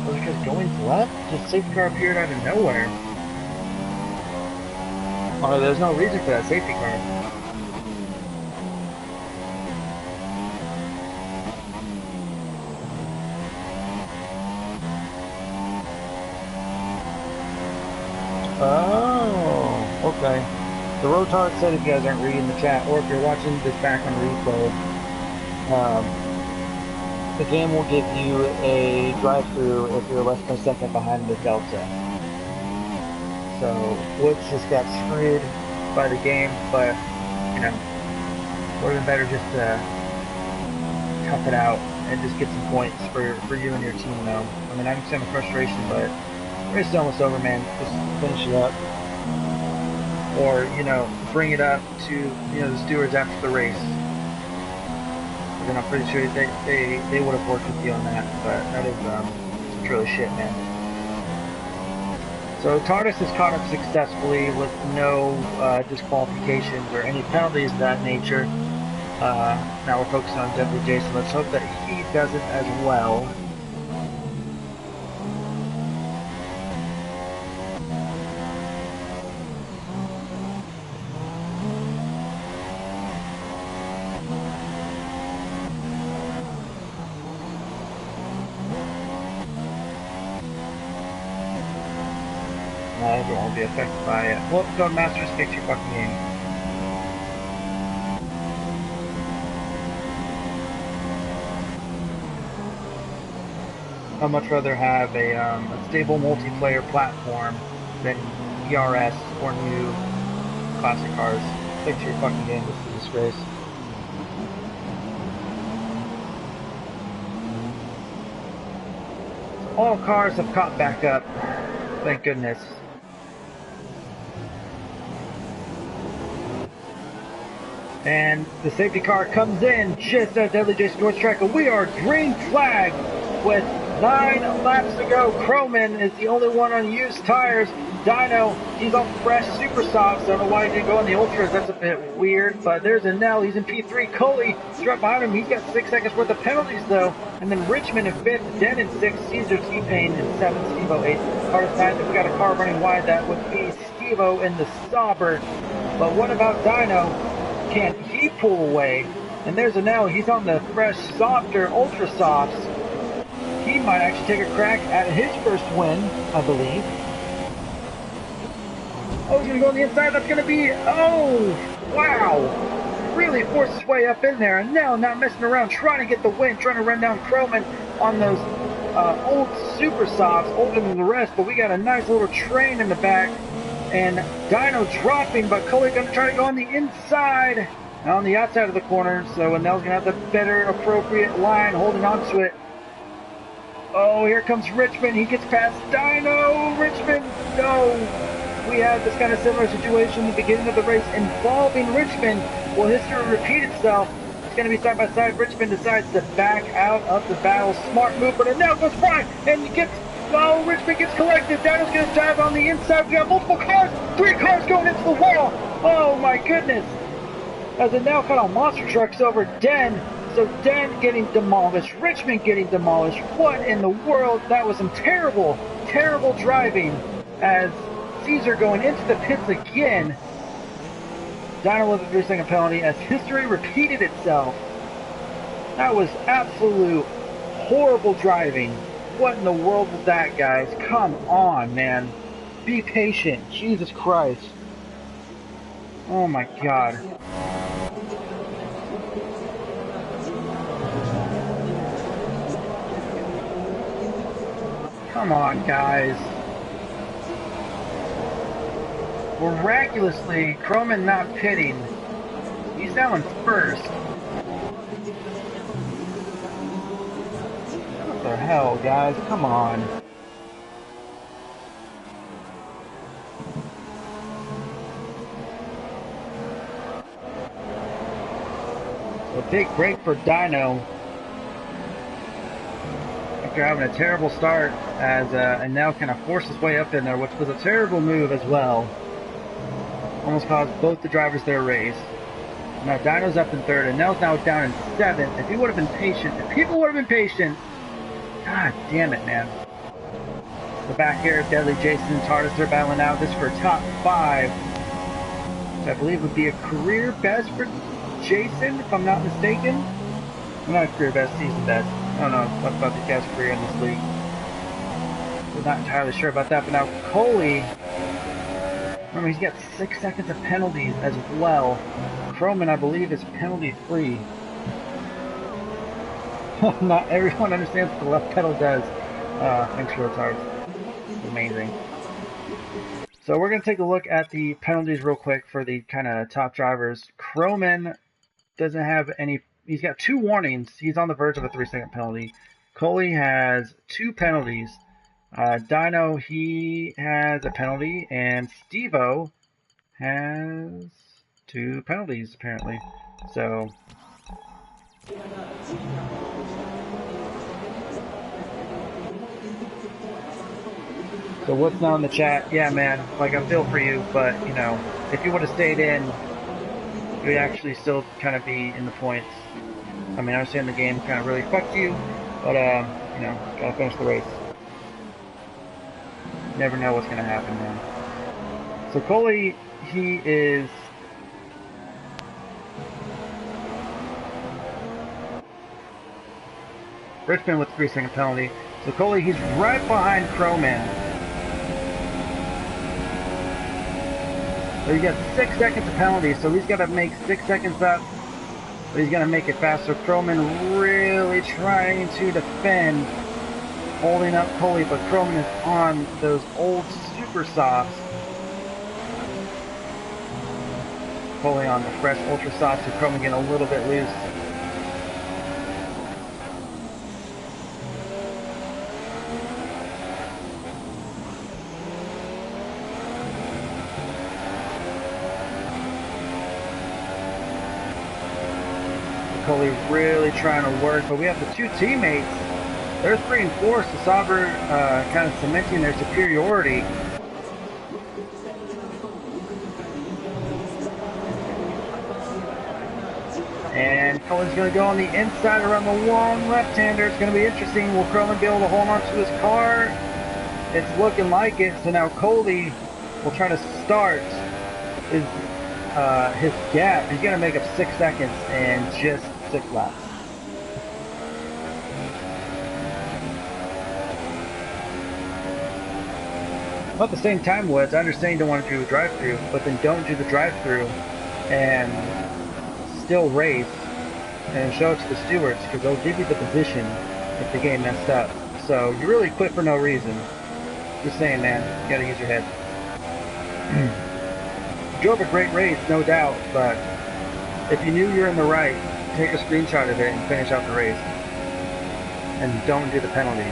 Was it because going left? Just safety car appeared out of nowhere. Oh, there's no reason for that safety car. Oh, okay. The Rotard said, if you guys aren't reading the chat, or if you're watching this back on replay, the game will give you a drive-through if you're less than a second behind the Delta. So Woods just got screwed by the game, but you know, would have been better just to tough it out and just get some points for you and your team, though. I mean, I understand the frustration, but the race is almost over, man. Just finish it up. or, you know, bring it up to, you know, the stewards after the race. And I'm pretty sure they would have worked with you on that, but that is truly shit, man. So TARDIS is caught up successfully with no disqualifications or any penalties of that nature. Now we're focusing on Deadly Jason. Let's hope that he does it as well. Everyone will be affected by it. Well, go to Masters, fix your fucking game. I'd much rather have a stable multiplayer platform than ERS or new classic cars. Fix your fucking game. This is a disgrace. All cars have caught back up. Thank goodness. And the safety car comes in just as Deadly Jason towards track. We are green flag with 9 laps to go. Croman is the only one on used tires. Dino, he's on fresh super softs. I don't know why he didn't go on the ultras. That's a bit weird. But there's a Nell. He's in P3. Coley is right behind him. He's got 6 seconds worth of penalties though. And then Richmond in 5th. Den in 6th. Caesar T-Pain in 7th. Steve-O 8th. Carter's 9th. We got a car running wide. That would be Steve-O in the Sauber. But what about Dino? Can he pull away? And there's a Nell. He's on the fresh, softer ultra softs. He might actually take a crack at his first win, I believe. Oh, he's going to go on the inside. That's going to be... Oh, wow. Really forced his way up in there. And now not messing around, trying to get the win, trying to run down Croman on those old super softs, older than the rest. But we got a nice little train in the back. And Dino dropping, but Coley's going to try to go on the inside, on the outside of the corner. So Nell's going to have the better, appropriate line, holding on to it. Oh, here comes Richmond. He gets past Dino. Richmond, no. We had this kind of similar situation at the beginning of the race involving Richmond. Will history repeat itself? It's going to be side by side. Richmond decides to back out of the battle. Smart move, but now goes Prix, and he gets... Oh, Richmond gets collected. Dino's going to dive on the inside. We got multiple cars. 3 cars going into the wall. Oh, my goodness. As it now kind of monster trucks over Den. So Den getting demolished. Richmond getting demolished. What in the world? That was some terrible, terrible driving. As Caesar going into the pits again. Dino with a 3-second penalty as history repeated itself. That was absolute horrible driving. What in the world was that, guys? Come on, man. Be patient. Jesus Christ. Oh my God. Come on, guys. Miraculously, Croman not pitting. He's now in first. What the hell, guys? Come on. A big break for Dino. After having a terrible start, as and now kind of forced his way up in there, which was a terrible move as well. Almost caused both the drivers their race. Now Dino's up in 3rd, and Nell's now down in 7th. If he would have been patient, if people would have been patient, God damn it, man. The back here, Deadly Jason and TARDIS, they're battling out. This for top 5, which I believe would be a career best for Jason, if I'm not mistaken. Well, not a career best, season best. I don't know what about the guy's career in this league. We're not entirely sure about that, but now Coley, remember he's got 6 seconds of penalties as well. Croman, I believe, is penalty free. Not everyone understands what the left pedal does. Thanks for the cards. Amazing. So we're going to take a look at the penalties real quick for the kind of top drivers. Croman doesn't have any. He's got 2 warnings. He's on the verge of a 3-second penalty. Coley has 2 penalties. Dino, he has a penalty. And Steve-O has 2 penalties apparently. So what's now in the chat? Yeah, man, like I feel for you, but you know, if you would have stayed in, you would actually still kind of be in the points. I mean, I understand the game kind of really fucked you, but you know, gotta finish the race. You never know what's gonna happen, man. So Coley, he is Richmond with 3-second penalty. So Coley, he's right behind Crowman. So he got 6 seconds of penalty, so he's got to make 6 seconds up. But he's going to make it faster. Crowman really trying to defend, holding up Coley, but Crowman is on those old super softs. Coley on the fresh ultra softs, and Crowman getting a little bit loose. Coley really trying to work, but we have the 2 teammates. They're 3 and 4, so Sauber kind of cementing their superiority. And Coley's going to go on the inside around the long left-hander. It's going to be interesting. Will Crowman be able to hold on to his car? It's looking like it. So now Coley will try to start his gap. He's going to make up 6 seconds and just 6 laps. Well, at the same time, Woods, I understand you don't want to do a drive-through, but then don't do the drive-through and still race and show it to the stewards, because they'll give you the position if the game messed up. So you really quit for no reason. Just saying, man, you gotta use your head. Drove a great race, no doubt, but if you knew you're in the right, take a screenshot of it and finish out the race. And don't do the penalty.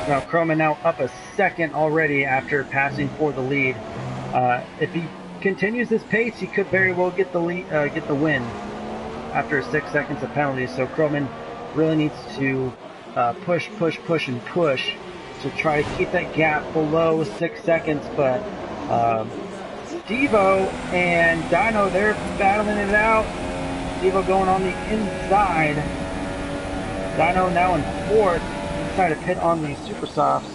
Now Crowman now up a second already after passing for the lead. If he continues this pace, he could very well get the lead, get the win after 6 seconds of penalties. So Crowman really needs to push to try to keep that gap below 6 seconds. But Devo and Dino, they're battling it out. Devo going on the inside. Dino now in 4th. Trying to pit on these super softs.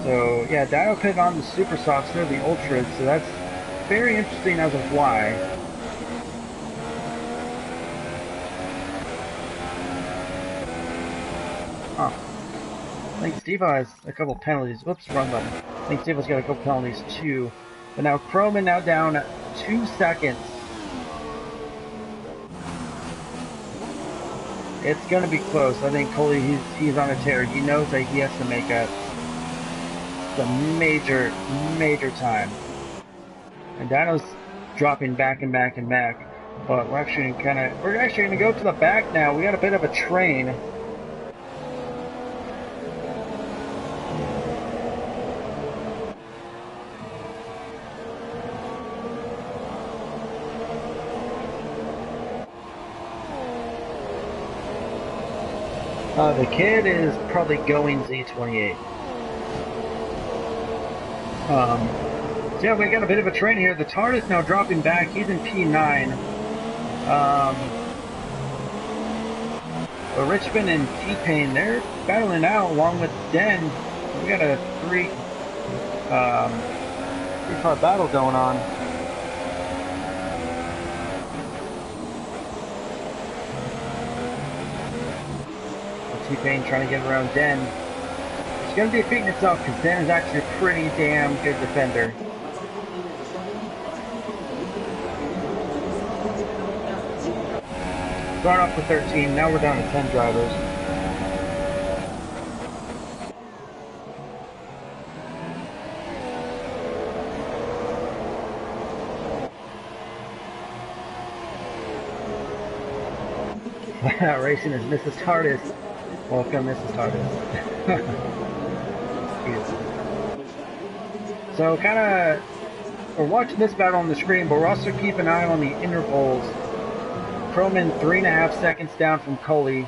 So yeah, Dino pit on the super softs, they're the ultras, so that's very interesting as of why. Huh. I think Steve has a couple penalties. Whoops, wrong button. I think Steve's got a couple penalties too. But now Crowman now down 2 seconds. It's gonna be close. I think Coley, he's on a tear. He knows that he has to make up a major time. And Dino's dropping back and back and back. But we're actually gonna go to the back now. We got a bit of a train. The kid is probably going Z28. So yeah, we got a bit of a train here. The Tard is now dropping back. He's in P9. But Richmond and T-Pain, they're battling out along with Den. We got a three-car battle going on. T-Pain trying to get around Den. It's going to be defeating itself because Den is actually a pretty damn good defender. Starting off with 13, now we're down to 10 drivers. FLATOUT Racing is Mrs. TARDIS. Welcome, Mrs. TARDIS. So, we're watching this battle on the screen, but we're also keeping an eye on the intervals. Croman 3.5 seconds down from Coley.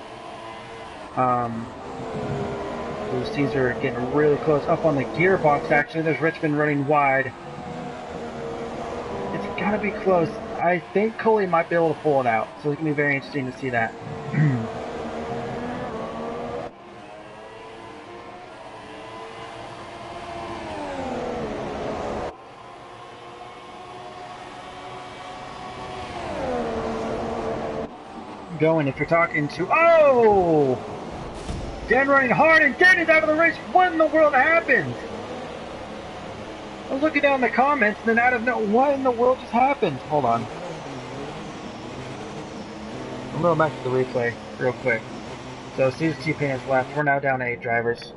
Those teams are getting really close. Up on the gearbox, actually, there's Richmond running wide. It's gotta be close. I think Coley might be able to pull it out, so it's going to be very interesting to see that. Going, if you're talking to... Oh! Dan running hard, and Dan is out of the race. What in the world happened? I was looking down in the comments, and then out of nowhere, what in the world just happened? Hold on. I'm going back to the replay real quick. So, Steve's T-Pain is left. We're now down to 8 drivers.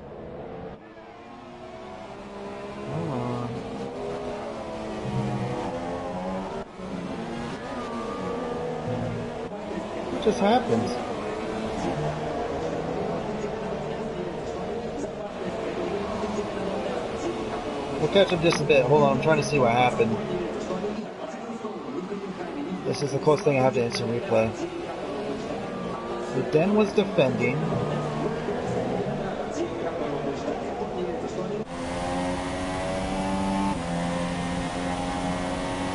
Hold on. What just happened? We'll catch up just a bit. Hold on, I'm trying to see what happened. This is the closest thing I have to instant replay. So Den was defending.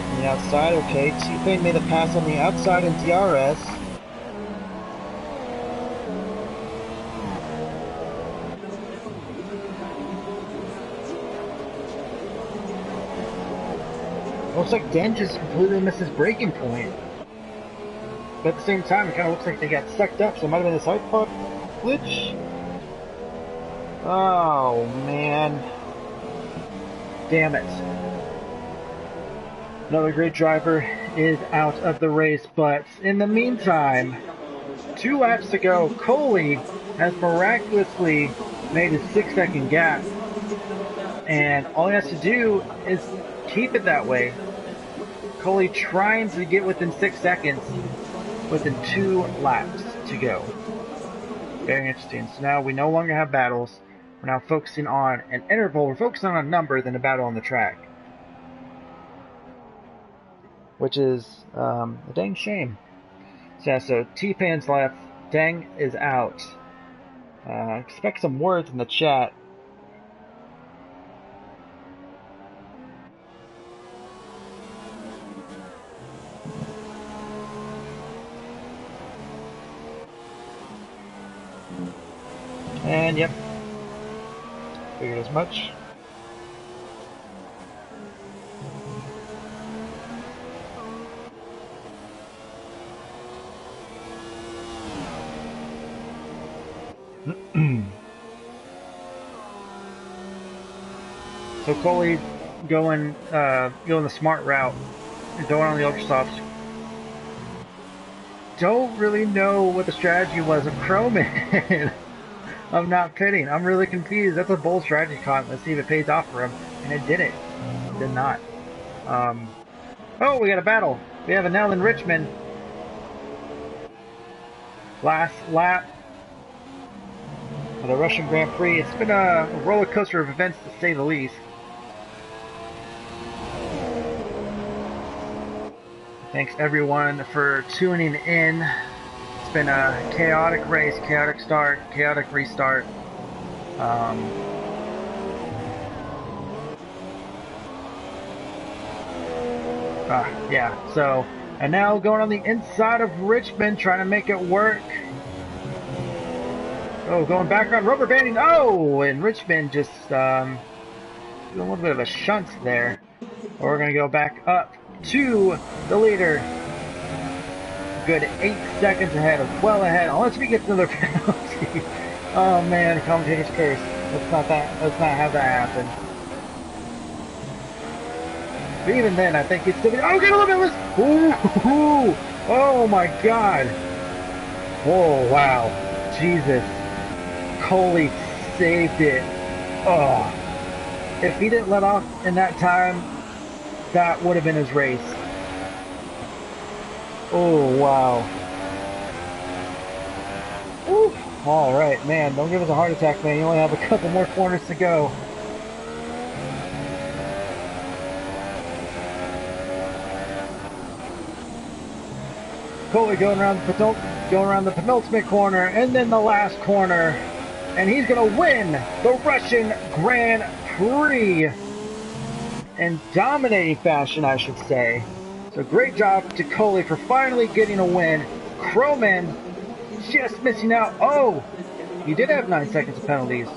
On the outside, okay. T-Pain made a pass on the outside in DRS. Looks like Den just completely missed his braking point. But at the same time, it kind of looks like they got sucked up, so it might have been a side pod glitch. Oh, man. Damn it. Another great driver is out of the race, but in the meantime, 2 laps to go. Coley has miraculously made a 6-second gap. And all he has to do is keep it that way. Coley trying to get within 6 seconds within 2 laps to go. Very interesting. So now we no longer have battles. We're now focusing on an interval. We're focusing on a number than a battle on the track. Which is a dang shame. So, yeah, so T-Pain's left. Dang is out. Expect some words in the chat. And yep, figured as much. So Coley going the smart route, going on the ultra softs. Don't really know what the strategy was of Croman. I'm not pitting. I'm really confused. That's a bold strategy, Con. Let's see if it pays off for him. And it didn't. It did not. Oh, we got a battle. We have a Nell in Richmond. Last lap of the Russian Grand Prix. It's been a roller coaster of events, to say the least. Thanks everyone for tuning in. It's been a chaotic race, chaotic start, chaotic restart. Yeah, so, and now going on the inside of Richmond, trying to make it work. Oh, going back around, rubber banding. Oh, and Richmond just doing a little bit of a shunt there. We're going to go back up to the leader. Good 8 seconds ahead, well ahead, unless we get another penalty. Oh man, commentator's curse. Let's not have that happen. But even then, I think it's still. Oh, get a little bit of this. Ooh, oh my God. Oh wow, Jesus. Coley saved it. Oh, if he didn't let off in that time, that would have been his race. Oh wow. Ooh. All right, man. Don't give us a heart attack, man. You only have a couple more corners to go. Coley going around the penultimate corner, and then the last corner, and he's gonna win the Russian Grand Prix in dominating fashion, I should say. So great job to Coley for finally getting a win. Croman just missing out. Oh, he did have 9 seconds of penalties.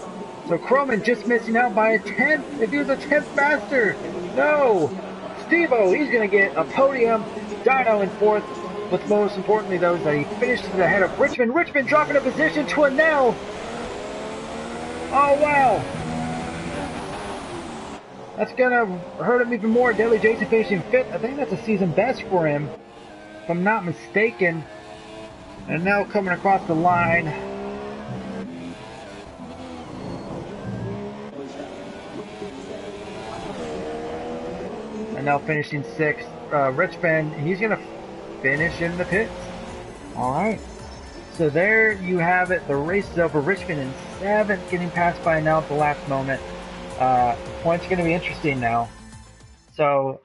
So Croman just missing out by a tenth. If he was a tenth faster, no. Steve-O, he's gonna get a podium. Dino in fourth. What's most importantly, though, is that he finishes ahead of Richmond. Richmond dropping a position to a now. Oh, wow. That's going to hurt him even more. Deadly Jason finishing fifth. I think that's a season best for him, if I'm not mistaken. And now coming across the line. And now finishing sixth. Richmond, he's going to finish in the pits. All right. So there you have it. The race is over. Richmond in seventh, getting passed by now at the last moment. Points are going to be interesting now. So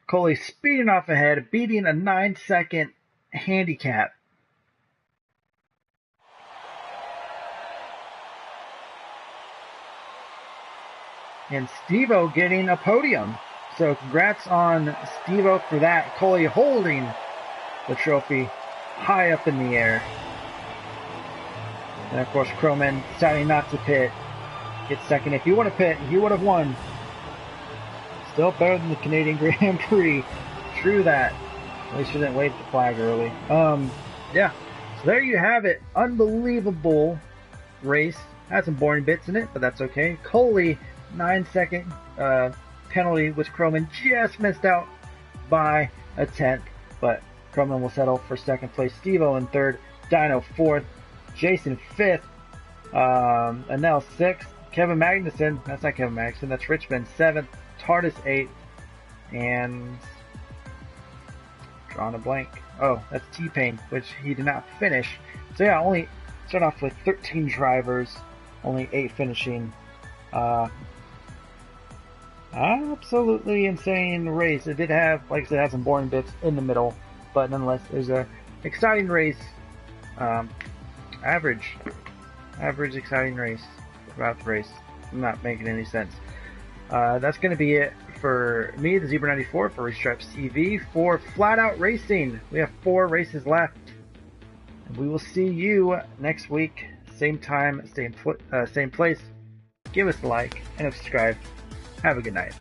Coley speeding off ahead, beating a 9-second handicap. And Steve-O getting a podium. So congrats on Steve-O for that. Coley holding the trophy high up in the air. And of course Croman deciding not to pit. Gets second. If he would have pit, he would have won. Still better than the Canadian Grand Prix. True that. At least you didn't wave the flag early. Yeah. So there you have it. Unbelievable race. Had some boring bits in it, but that's okay. Coley, 9-second penalty, which Croman just missed out by a tenth, but Croman will settle for second place. Steve-O in third, Dino fourth, Jason fifth, Anel sixth, Kevin Magnuson, that's not Kevin Magnuson, that's Richmond seventh, Tardis eighth, and drawing a blank. Oh, that's T-Pain, which he did not finish. So yeah, only start off with 13 drivers, only 8 finishing. Absolutely insane race. It did have, like I said, have some boring bits in the middle, but nonetheless, it was a exciting race. Average exciting race throughout the race. I'm not making any sense. That's going to be it for me, the Zebra 94 for Restripes TV. For Flat Out Racing, we have 4 races left, and we will see you next week, same time, same place. Give us a like and subscribe. Have a good night.